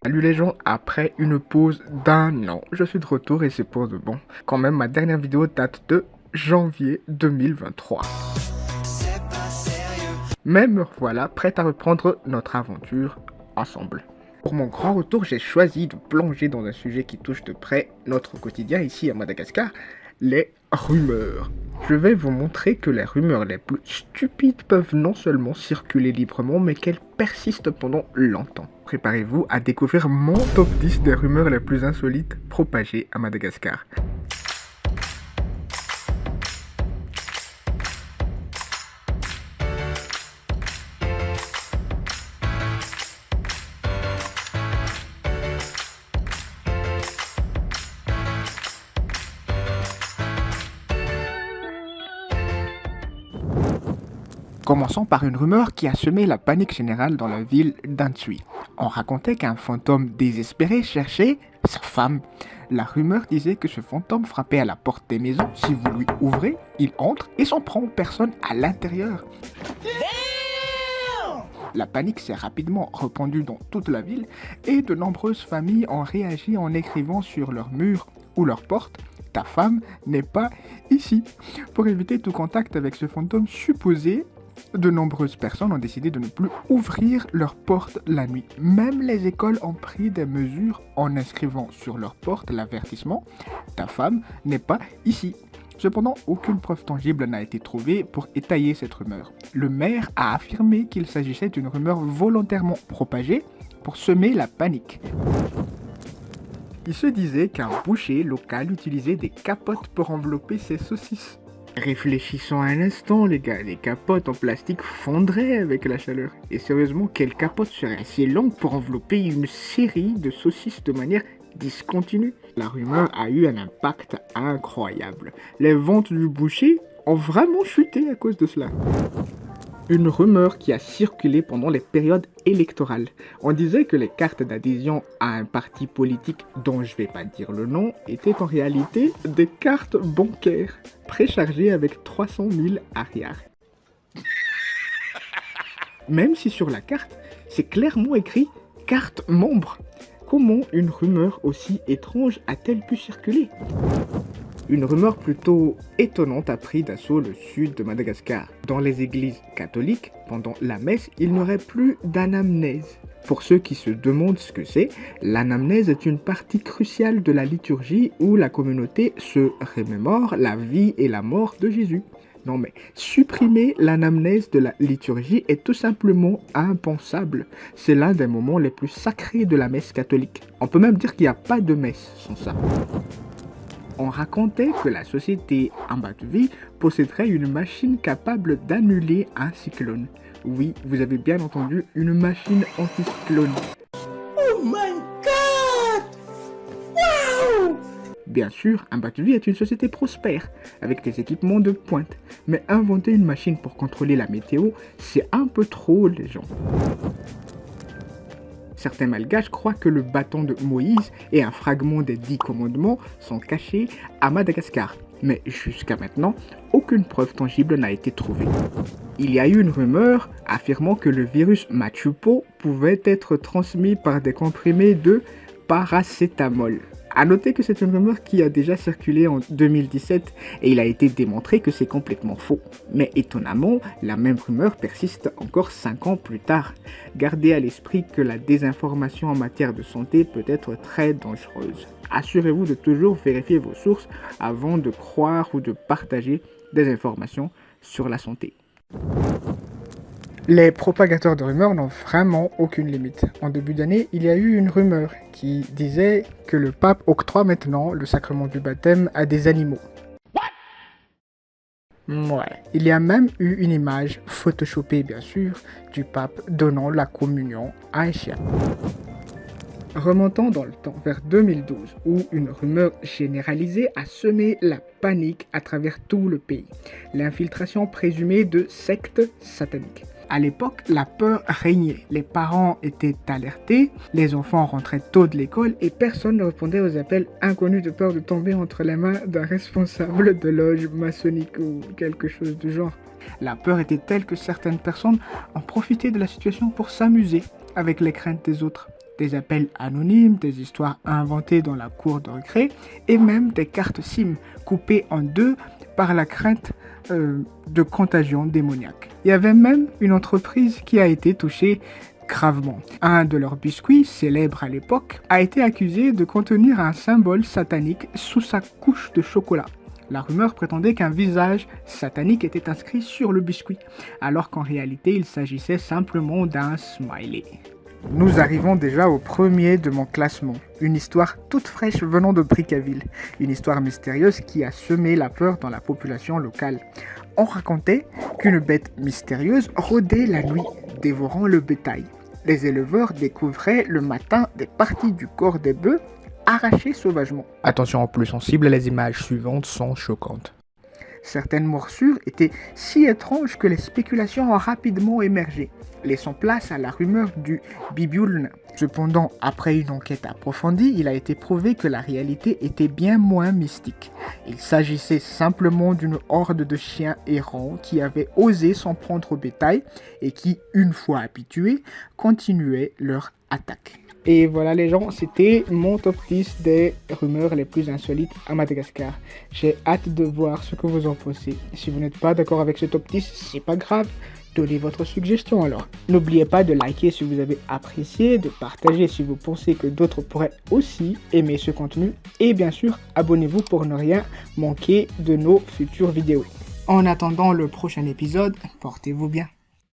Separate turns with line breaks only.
Salut les gens, après une pause d'un an, je suis de retour et c'est pour de bon. Quand même, ma dernière vidéo date de janvier 2023. Mais me voilà prêt à reprendre notre aventure ensemble. Pour mon grand retour, j'ai choisi de plonger dans un sujet qui touche de près notre quotidien ici à Madagascar, les rumeurs. Je vais vous montrer que les rumeurs les plus stupides peuvent non seulement circuler librement, mais qu'elles persistent pendant longtemps. Préparez-vous à découvrir mon top 10 des rumeurs les plus insolites propagées à Madagascar. Commençons par une rumeur qui a semé la panique générale dans la ville d'Antsui. On racontait qu'un fantôme désespéré cherchait sa femme. La rumeur disait que ce fantôme frappait à la porte des maisons. Si vous lui ouvrez, il entre et s'en prend aux personnes à l'intérieur. La panique s'est rapidement répandue dans toute la ville et de nombreuses familles ont réagi en écrivant sur leurs murs ou leurs portes « Ta femme n'est pas ici ». Pour éviter tout contact avec ce fantôme supposé, de nombreuses personnes ont décidé de ne plus ouvrir leurs portes la nuit. Même les écoles ont pris des mesures en inscrivant sur leurs portes l'avertissement « Ta femme n'est pas ici ». Cependant, aucune preuve tangible n'a été trouvée pour étayer cette rumeur. Le maire a affirmé qu'il s'agissait d'une rumeur volontairement propagée pour semer la panique. Il se disait qu'un boucher local utilisait des capotes pour envelopper ses saucisses. Réfléchissons un instant les gars, les capotes en plastique fondraient avec la chaleur. Et sérieusement, quelle capote serait assez longue pour envelopper une série de saucisses de manière discontinue? La rumeur a eu un impact incroyable. Les ventes du boucher ont vraiment chuté à cause de cela. Une rumeur qui a circulé pendant les périodes électorales. On disait que les cartes d'adhésion à un parti politique dont je vais pas dire le nom étaient en réalité des cartes bancaires préchargées avec 300 000 arrières. Même si sur la carte, c'est clairement écrit « carte membre ». Comment une rumeur aussi étrange a-t-elle pu circuler? Une rumeur plutôt étonnante a pris d'assaut le sud de Madagascar. Dans les églises catholiques, pendant la messe, il n'y aurait plus d'anamnèse. Pour ceux qui se demandent ce que c'est, l'anamnèse est une partie cruciale de la liturgie où la communauté se remémore la vie et la mort de Jésus. Non mais, supprimer l'anamnèse de la liturgie est tout simplement impensable. C'est l'un des moments les plus sacrés de la messe catholique. On peut même dire qu'il n'y a pas de messe sans ça. On racontait que la société Ambatuvi posséderait une machine capable d'annuler un cyclone. Oui, vous avez bien entendu, une machine anticyclone. Oh my god! Wow! Bien sûr, Ambatuvi est une société prospère, avec des équipements de pointe. Mais inventer une machine pour contrôler la météo, c'est un peu trop, les gens. Certains malgaches croient que le bâton de Moïse et un fragment des 10 commandements sont cachés à Madagascar. Mais jusqu'à maintenant, aucune preuve tangible n'a été trouvée. Il y a eu une rumeur affirmant que le virus Machupo pouvait être transmis par des comprimés de paracétamol. A noter que c'est une rumeur qui a déjà circulé en 2017 et il a été démontré que c'est complètement faux. Mais étonnamment, la même rumeur persiste encore 5 ans plus tard. Gardez à l'esprit que la désinformation en matière de santé peut être très dangereuse. Assurez-vous de toujours vérifier vos sources avant de croire ou de partager des informations sur la santé. Les propagateurs de rumeurs n'ont vraiment aucune limite. En début d'année, il y a eu une rumeur qui disait que le pape octroie maintenant le sacrement du baptême à des animaux. Ouais. Il y a même eu une image, photoshopée bien sûr, du pape donnant la communion à un chien. Remontant dans le temps, vers 2012, où une rumeur généralisée a semé la panique à travers tout le pays. L'infiltration présumée de sectes sataniques. À l'époque, la peur régnait. Les parents étaient alertés, les enfants rentraient tôt de l'école et personne ne répondait aux appels inconnus de peur de tomber entre les mains d'un responsable de loge maçonnique ou quelque chose du genre. La peur était telle que certaines personnes ont profité de la situation pour s'amuser avec les craintes des autres. des appels anonymes, des histoires inventées dans la cour de récré et même des cartes SIM coupées en deux par la crainte de contagion démoniaque. Il y avait même une entreprise qui a été touchée gravement. Un de leurs biscuits, célèbre à l'époque, a été accusé de contenir un symbole satanique sous sa couche de chocolat. La rumeur prétendait qu'un visage satanique était inscrit sur le biscuit, alors qu'en réalité il s'agissait simplement d'un smiley. Nous arrivons déjà au premier de mon classement, une histoire toute fraîche venant de Brickaville, une histoire mystérieuse qui a semé la peur dans la population locale. On racontait qu'une bête mystérieuse rôdait la nuit, dévorant le bétail. Les éleveurs découvraient le matin des parties du corps des bœufs arrachées sauvagement. Attention, en plus sensible, les images suivantes sont choquantes. Certaines morsures étaient si étranges que les spéculations ont rapidement émergé, laissant place à la rumeur du Bibiuln. Cependant, après une enquête approfondie, il a été prouvé que la réalité était bien moins mystique. Il s'agissait simplement d'une horde de chiens errants qui avaient osé s'en prendre au bétail et qui, une fois habitués, continuaient leur attaque. Et voilà les gens, c'était mon top 10 des rumeurs les plus insolites à Madagascar. J'ai hâte de voir ce que vous en pensez. Si vous n'êtes pas d'accord avec ce top 10, c'est pas grave. Donnez votre suggestion alors. N'oubliez pas de liker si vous avez apprécié, de partager si vous pensez que d'autres pourraient aussi aimer ce contenu. Et bien sûr, abonnez-vous pour ne rien manquer de nos futures vidéos. En attendant le prochain épisode, portez-vous bien.